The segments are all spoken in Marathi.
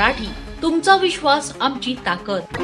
मराठी, तुमचा विश्वास आमची ताकद.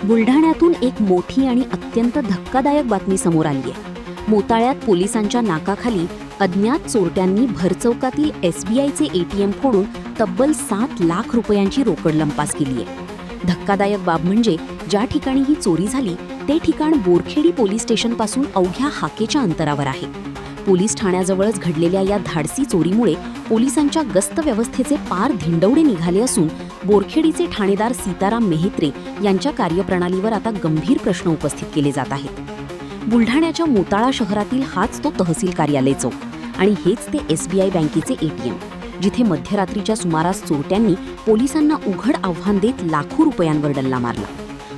बुलढाण्यातून एक मोठी आणि अत्यंत धक्कादायक बातमी समोर आली आहे. मोताळ्यात पोलिसांच्या नाकाखाली अज्ञात चोरट्यांनी भरचौकातील SBIचे ATM फोडून तब्बल 7 लाख रुपयांची रोकड लंपास केली आहे. धक्कादायक बाब म्हणजे ज्या ठिकाणी ही चोरी झाली ते ठिकाण बोरखेडी पोलीस स्टेशनपासून अवघ्या हाकेच्या अंतरावर आहे. पोलीस ठाण्याजवळच घडलेल्या या धाडसी चोरीमुळे पोलिसांच्या गस्त व्यवस्थेचे पार धिंडवडे निघाले असून बोरखेडीचे ठाणेदार सीताराम मेहेत्रे यांच्या कार्यप्रणालीवर आता गंभीर प्रश्न उपस्थित केले जात आहेत. बुलढाण्याच्या मोताळा शहरातील हाच तो तहसील कार्यालय चौक आणि हेच ते SBI बँकेचे ATM, जिथे मध्यरात्रीच्या सुमारास चोरट्यांनी पोलिसांना उघड आव्हान देत लाखो रुपयांवर डल्ला मारला.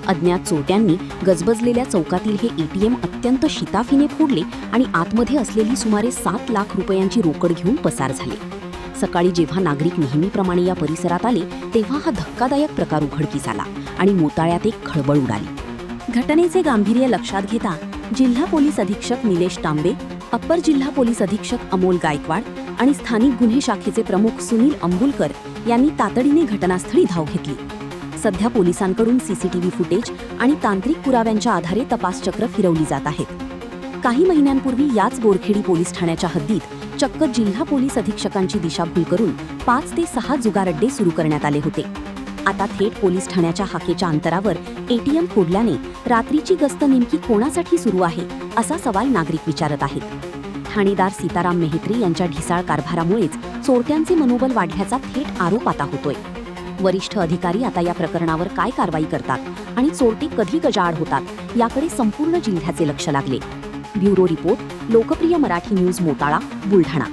अज्ञात चोरट्यांनी गजबजलेल्या चौकातील हे ATM अत्यंत शिताफीने फोडले आणि आतमध्ये असलेली सुमारे 7 लाख रुपयांची रोकड घेऊन पसार झाले. सकाळी जेव्हा नागरिक नेहमीप्रमाणे या परिसरात आले तेव्हा हा धक्कादायक प्रकार उघडकीस आला आणि मोताळ्यात एक खळबळ उडाली. घटनेचे गांभीर्य लक्षात घेता जिल्हा पोलीस अधीक्षक निलेश तांबे, अप्पर जिल्हा पोलीस अधीक्षक अमोल गायकवाड आणि स्थानिक गुन्हे शाखेचे प्रमुख सुनील अंबुलकर यांनी तातडीने घटनास्थळी धाव घेतली. सध्या पोलिसांकडून CCTV फुटेज आणि तांत्रिक पुराव्यांच्या आधारे तपासचक्र फिरवली जात आहेत. काही महिन्यांपूर्वी याच बोरखेडी पोलीस ठाण्याच्या हद्दीत चक्क जिल्हा पोलीस अधीक्षकांची दिशाभूल करून 5 ते 6 जुगार अड्डे सुरू करण्यात आले होते. आता थेट पोलीस ठाण्याच्या हाकेच्या अंतरावर ATM फोडल्याने रात्रीची गस्त नेमकी कोणासाठी सुरू आहे असा सवाल नागरिक विचारत आहेत. ठाणेदार सीताराम मेहेत्रे यांच्या ढिसाळ कारभारामुळेच चोरट्यांचे मनोबल वाढल्याचा थेट आरोप आता होतोय. वरिष्ठ अधिकारी आता या प्रकरणावर काय कारवाई करतात आणि चोरटे कधी गजाआड होतात याकडे संपूर्ण जिल्ह्याचे लक्ष लागले. ब्युरो रिपोर्ट, लोकप्रिय मराठी न्यूज, मोताळा, बुलढाणा.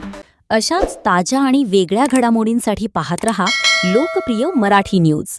अशाच ताज्या आणि वेगळ्या घडामोडींसाठी पाहत रहा लोकप्रिय मराठी न्यूज.